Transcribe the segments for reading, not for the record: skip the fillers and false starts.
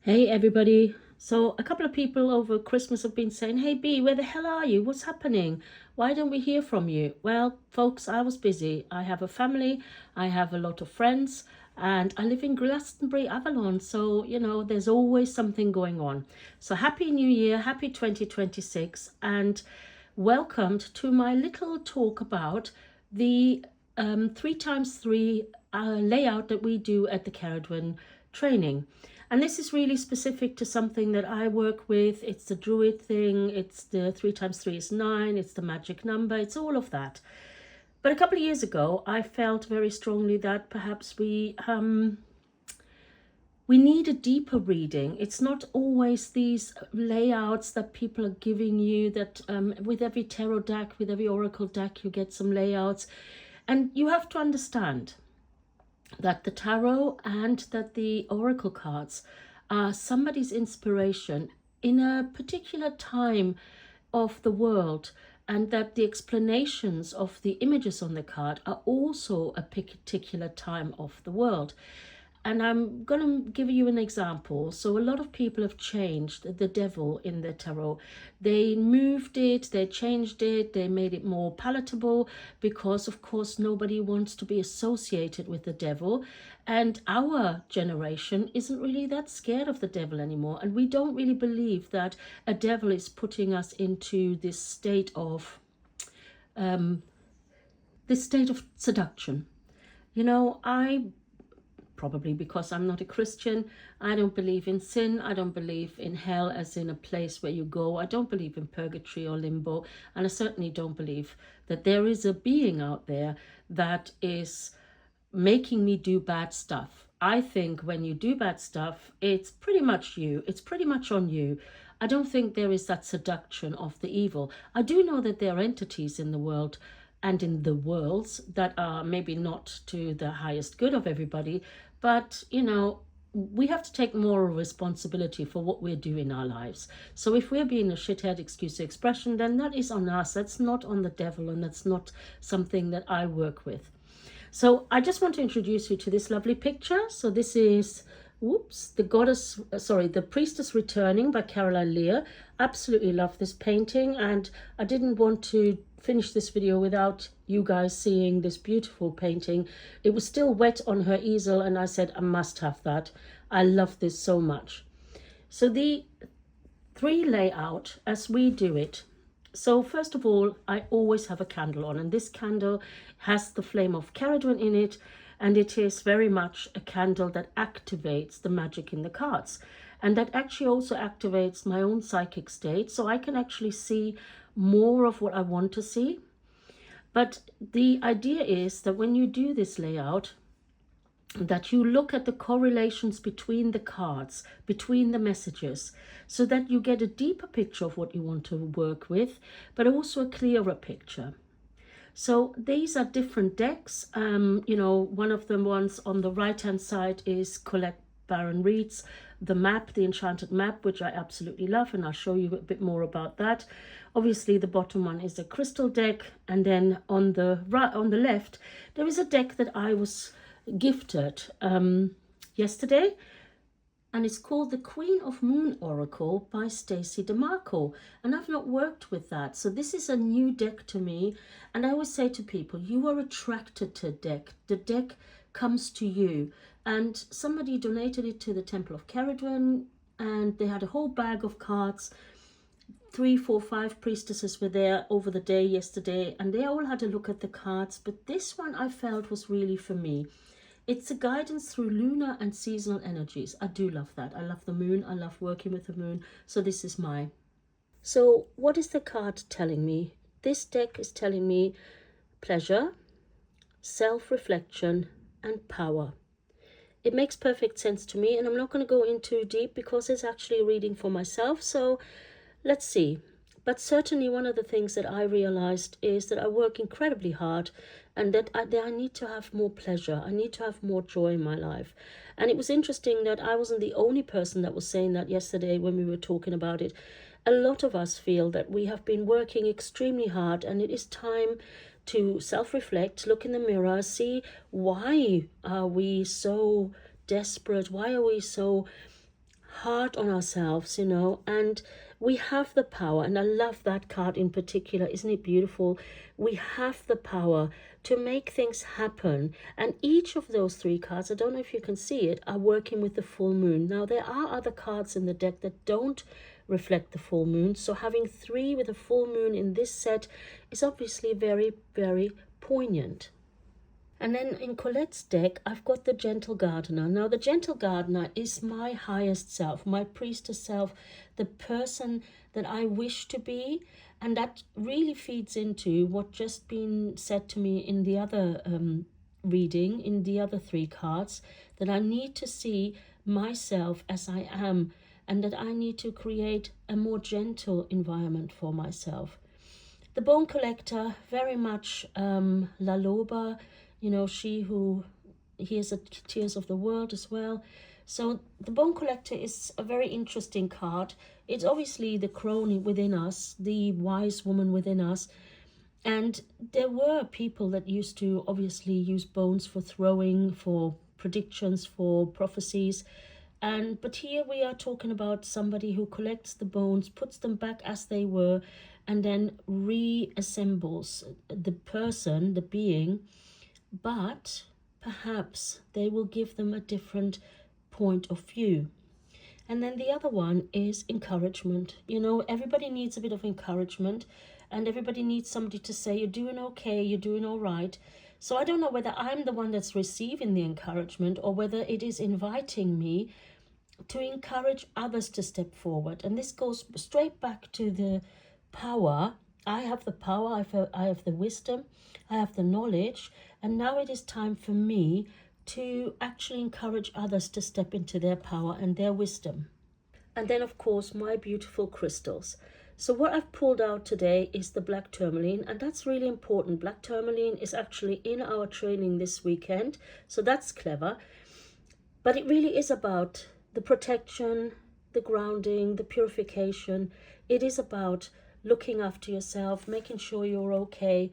Hey everybody. So a couple of people over Christmas have been saying, "Hey B, where the hell are you? What's happening? Why don't we hear from you?" Well, folks, I was busy. I have a family, I have a lot of friends, and I live in Glastonbury, Avalon. So, there's always something going on. So happy New Year, happy 2026, and welcomed to my little talk about the 3x3 layout that we do at the Cerridwen training. And this is really specific to something that I work with. It's the druid thing, it's the 3x3 is 9, it's the magic number, it's all of that. But a couple of years ago, I felt very strongly that perhaps we need a deeper reading. It's not always these layouts that people are giving you, that with every tarot deck, with every oracle deck, you get some layouts. And you have to understand that the tarot and that the oracle cards are somebody's inspiration in a particular time of the world, and that the explanations of the images on the card are also a particular time of the world. And I'm going to give you an example. So a lot of people have changed the devil in the tarot. They moved it, they changed it, they made it more palatable because, of course, nobody wants to be associated with the devil. And our generation isn't really that scared of the devil anymore. And we don't really believe that a devil is putting us into this state of seduction. I probably because I'm not a Christian, I don't believe in sin. I don't believe in hell as in a place where you go. I don't believe in purgatory or limbo. And I certainly don't believe that there is a being out there that is making me do bad stuff. I think when you do bad stuff, it's pretty much you. It's pretty much on you. I don't think there is that seduction of the evil. I do know that there are entities in the world and in the worlds that are maybe not to the highest good of everybody, but we have to take moral responsibility for what we're doing in our lives. So if we're being a shithead, excuse the expression, then that is on us. That's not on the devil, and that's not something that I work with. So I just want to introduce you to this lovely picture. So this is, the Priestess Returning by Caroline Lear. Absolutely love this painting, and I didn't want to finish this video without you guys seeing this beautiful painting. It was still wet on her easel, and I said I must have that. I love this so much. So the 3 layout as we do it. So first of all, I always have a candle on, and this candle has the flame of Cerridwen in it, and it is very much a candle that activates the magic in the cards, and that actually also activates my own psychic state, so I can actually see more of what I want to see. But the idea is that when you do this layout, that you look at the correlations between the cards, between the messages, so that you get a deeper picture of what you want to work with, but also a clearer picture. So these are different decks. One of the ones on the right hand side is Colette Baron Reed's The Map, the Enchanted Map, which I absolutely love, and I'll show you a bit more about that. Obviously the bottom one is a crystal deck, and then on the left there is a deck that I was gifted yesterday, and it's called the Queen of Moon Oracle by Stacey DeMarco, and I've not worked with that, so this is a new deck to me. And I always say to people, you are attracted to a deck. The deck comes to you, and somebody donated it to the Temple of Cerridwen, and they had a whole bag of cards. 3, 4, 5 priestesses were there over the day yesterday, and they all had a look at the cards, but this one I felt was really for me. It's a guidance through lunar and seasonal energies. I do love that. I love the moon. I love working with the moon. So this is mine. So what is the card telling me? This deck is telling me pleasure, self-reflection, and power. It makes perfect sense to me, and I'm not going to go in too deep because it's actually a reading for myself. So let's see. But certainly one of the things that I realized is that I work incredibly hard, and that I need to have more pleasure. I need to have more joy in my life. And it was interesting that I wasn't the only person that was saying that yesterday when we were talking about it. A lot of us feel that we have been working extremely hard, and it is time to self-reflect, look in the mirror, see why are we so desperate? Why are we so hard on ourselves, you know, and we have the power. And I love that card in particular. Isn't it beautiful? We have the power to make things happen. And each of those three cards, I don't know if you can see it, are working with the full moon. Now, there are other cards in the deck that don't reflect the full moon. So having three with a full moon in this set is obviously very, very poignant. And then in Colette's deck, I've got the Gentle Gardener. Now, the Gentle Gardener is my highest self, my priestess self, the person that I wish to be. And that really feeds into what just been said to me in the other reading, in the other three cards, that I need to see myself as I am, and that I need to create a more gentle environment for myself. The Bone Collector, very much La Loba, you know, she who hears the tears of the world as well. So the Bone Collector is a very interesting card. It's obviously the crone within us, the wise woman within us. And there were people that used to obviously use bones for throwing, for predictions, for prophecies. But here we are talking about somebody who collects the bones, puts them back as they were, and then reassembles the person, the being, but perhaps they will give them a different point of view. And then the other one is encouragement. You know, everybody needs a bit of encouragement, and everybody needs somebody to say, you're doing okay, you're doing all right. So I don't know whether I'm the one that's receiving the encouragement or whether it is inviting me to encourage others to step forward. And this goes straight back to the power. I have the power, I have the wisdom, I have the knowledge, and now it is time for me to actually encourage others to step into their power and their wisdom. And then, of course, my beautiful crystals. So what I've pulled out today is the black tourmaline, and that's really important. Black tourmaline is actually in our training this weekend, so that's clever. But it really is about the protection, the grounding, the purification. It is about looking after yourself, making sure you're okay.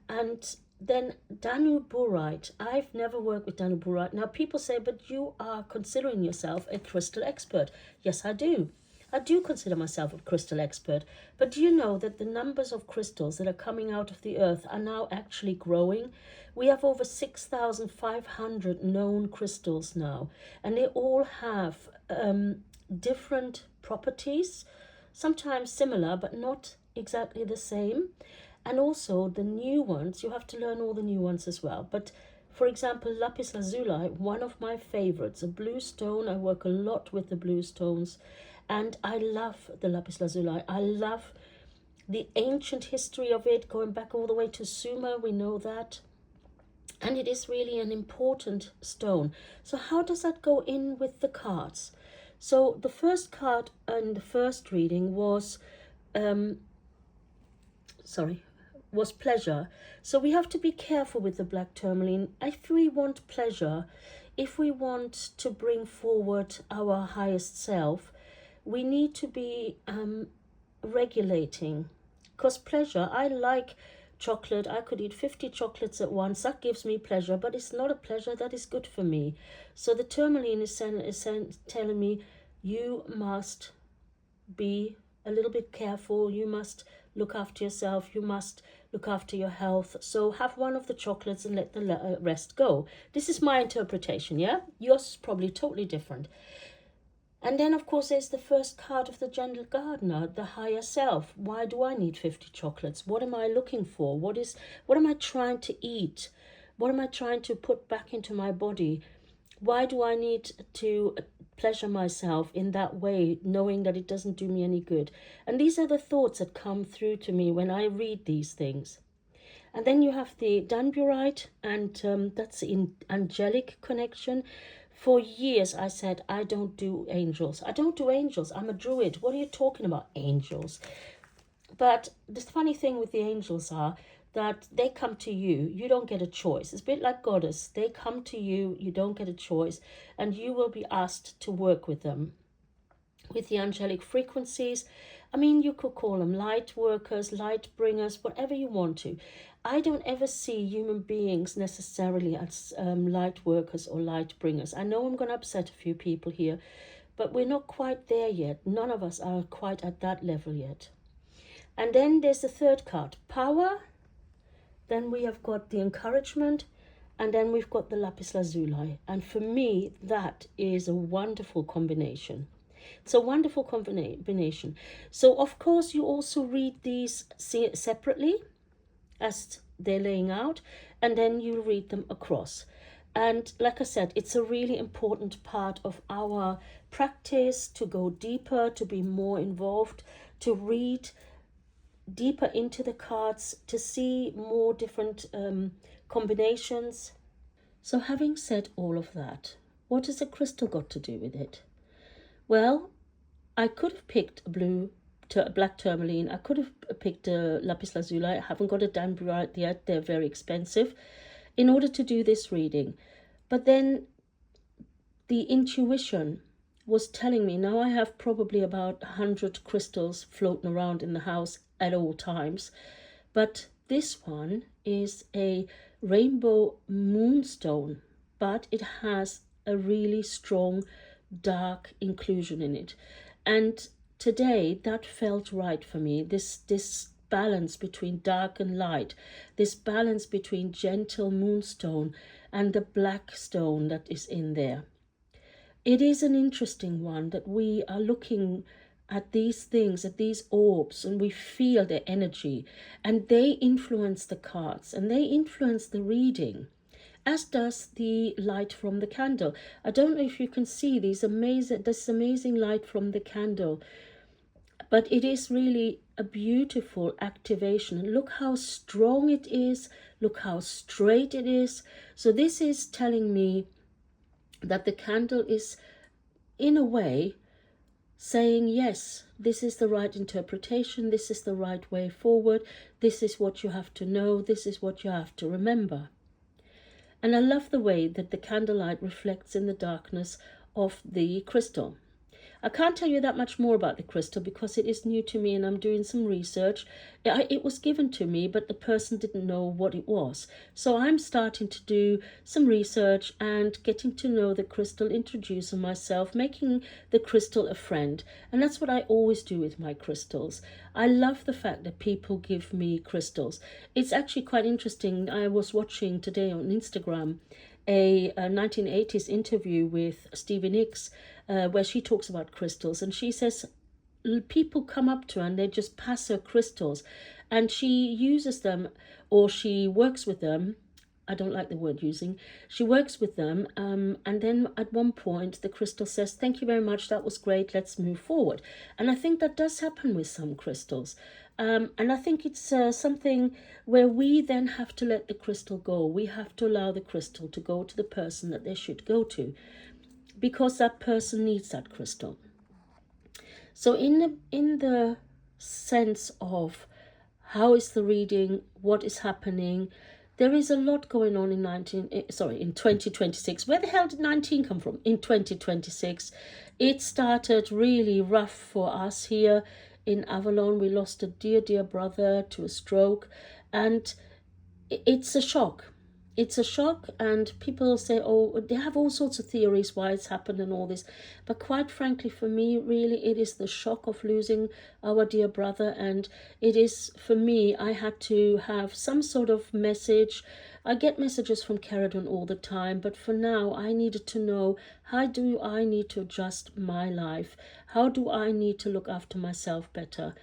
And then Danuborite. I've never worked with Danuborite. Now people say, but you are considering yourself a crystal expert. Yes, I do. I do consider myself a crystal expert. But do you know that the numbers of crystals that are coming out of the earth are now actually growing? We have over 6,500 known crystals now, and they all have different properties, sometimes similar, but not exactly the same. And also the new ones, you have to learn all the new ones as well. But for example, lapis lazuli, one of my favorites, a blue stone. I work a lot with the blue stones, and I love the lapis lazuli. I love the ancient history of it, going back all the way to Sumer, we know that. And it is really an important stone. So how does that go in with the cards? So the first card in the first reading was pleasure. So we have to be careful with the black tourmaline. If we want pleasure, if we want to bring forward our highest self, we need to be regulating. Because pleasure, I like chocolate. I could eat 50 chocolates at once. That gives me pleasure, but it's not a pleasure that is good for me. So the tourmaline is telling me, you must be a little bit careful. You must look after yourself. You must look after your health. So have one of the chocolates and let the rest go. This is my interpretation, yeah? Yours is probably totally different. And then, of course, there's the first card of the Gentle Gardener, the higher self. Why do I need 50 chocolates? What am I looking for? What am I trying to eat? What am I trying to put back into my body? Why do I need to pleasure myself in that way, knowing that it doesn't do me any good? And these are the thoughts that come through to me when I read these things. And then you have the Danburite, and that's in angelic connection. For years I said, I don't do angels. I don't do angels. I'm a druid. What are you talking about, angels? But the funny thing with the angels are that they come to you. You don't get a choice. It's a bit like goddess. They come to you. You don't get a choice. And you will be asked to work with them. With the angelic frequencies, I mean, you could call them light workers, light bringers, whatever you want to. I don't ever see human beings necessarily as light workers or light bringers. I know I'm going to upset a few people here, but we're not quite there yet. None of us are quite at that level yet. And then there's the third card, power. Then we have got the encouragement, and then we've got the lapis lazuli. And for me, that is a wonderful combination. It's a wonderful combination. So of course you also read these separately as they're laying out, and then you read them across. And like I said, it's a really important part of our practice to go deeper, to be more involved, to read deeper into the cards, to see more different combinations. So having said all of that, what has a crystal got to do with it? Well, I could have picked a black tourmaline. I could have picked a lapis lazuli. I haven't got a danburite yet. They're very expensive in order to do this reading. But then the intuition was telling me, now I have probably about 100 crystals floating around in the house at all times. But this one is a rainbow moonstone, but it has a really strong dark inclusion in it. And today that felt right for me. This balance between dark and light, this balance between gentle moonstone and the black stone that is in there. It is an interesting one that we are looking at these things, at these orbs, and we feel their energy, and they influence the cards and they influence the reading, as does the light from the candle. I don't know if you can see this amazing light from the candle, but it is really a beautiful activation. And look how strong it is, look how straight it is. So this is telling me that the candle is, in a way, saying, yes, this is the right interpretation, this is the right way forward, this is what you have to know, this is what you have to remember. And I love the way that the candlelight reflects in the darkness of the crystal. I can't tell you that much more about the crystal because it is new to me and I'm doing some research. It was given to me, but the person didn't know what it was. So I'm starting to do some research and getting to know the crystal, introducing myself, making the crystal a friend. And that's what I always do with my crystals. I love the fact that people give me crystals. It's actually quite interesting. I was watching today on Instagram a 1980s interview with Stevie Nicks, where she talks about crystals, and she says people come up to her and they just pass her crystals, and she uses them, or she works with them. I don't like the word using. She works with them, and then at one point the crystal says, thank you very much, that was great, let's move forward. And I think that does happen with some crystals. And I think it's something where we then have to let the crystal go. We have to allow the crystal to go to the person that they should go to, because that person needs that crystal. So in the sense of how is the reading, what is happening, there is a lot going on in 2026. Where the hell did 19 come from? In 2026. It started really rough for us here in Avalon. We lost a dear brother to a stroke, and it's a shock. It's a shock, and people say, oh, they have all sorts of theories why it's happened and all this. But quite frankly, for me, really, it is the shock of losing our dear brother. And it is, for me, I had to have some sort of message. I get messages from Cerridwen all the time, but for now, I needed to know, how do I need to adjust my life? How do I need to look after myself better?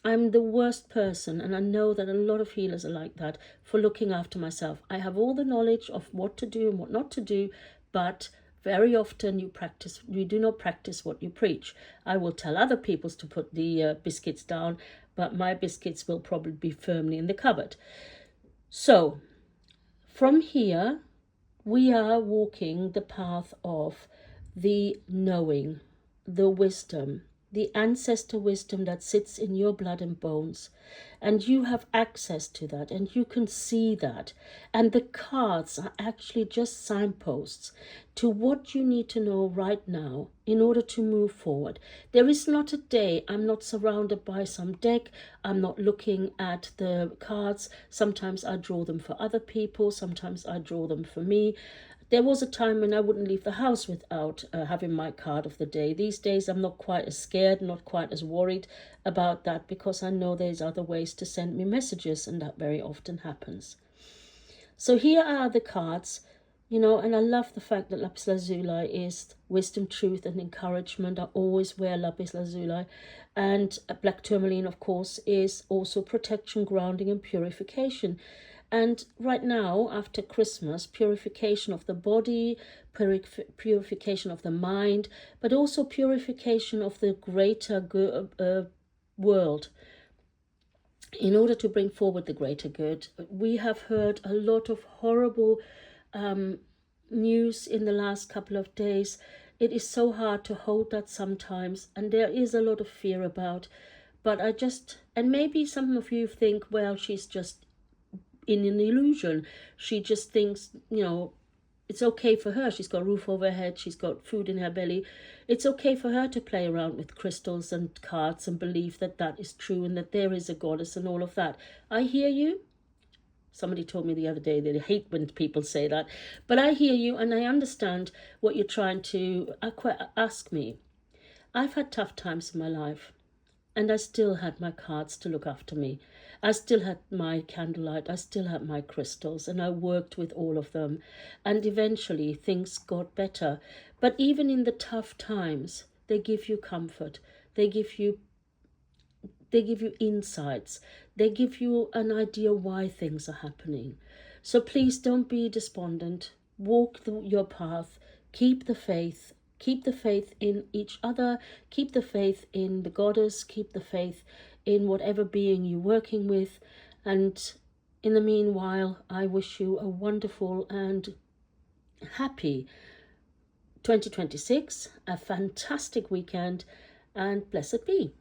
I'm the worst person, and I know that a lot of healers are like that, for looking after myself. I have all the knowledge of what to do and what not to do, but very often you do not practice what you preach. I will tell other people to put the biscuits down, but my biscuits will probably be firmly in the cupboard. So from here, we are walking the path of the knowing, the wisdom, the ancestor wisdom that sits in your blood and bones, and you have access to that, and you can see that. And the cards are actually just signposts to what you need to know right now in order to move forward. There is not a day I'm not surrounded by some deck. I'm not looking at the cards. Sometimes I draw them for other people, sometimes I draw them for me. There was a time when I wouldn't leave the house without having my card of the day. These days I'm not quite as scared, not quite as worried about that, because I know there's other ways to send me messages, and that very often happens. So here are the cards, and I love the fact that lapis lazuli is wisdom, truth, and encouragement. I always wear lapis lazuli. And black tourmaline, of course, is also protection, grounding, and purification. And right now, after Christmas, purification of the body, purification of the mind, but also purification of the greater world. In order to bring forward the greater good. We have heard a lot of horrible news in the last couple of days. It is so hard to hold that sometimes, and there is a lot of fear about. But and maybe some of you think, well, she's just in an illusion. She just thinks, it's okay for her. She's got a roof over her head. She's got food in her belly. It's okay for her to play around with crystals and cards and believe that that is true and that there is a goddess and all of that. I hear you. Somebody told me the other day that they hate when people say that. But I hear you, and I understand what you're trying to ask me. I've had tough times in my life, and I still had my cards to look after me. I still had my candlelight, I still had my crystals, and I worked with all of them. And eventually things got better. But even in the tough times, they give you comfort. They give you insights. They give you an idea why things are happening. So please don't be despondent. Walk your path. Keep the faith. Keep the faith in each other. Keep the faith in the goddess. Keep the faith in whatever being you're working with. And in the meanwhile, I wish you a wonderful and happy 2026, a fantastic weekend, and blessed be.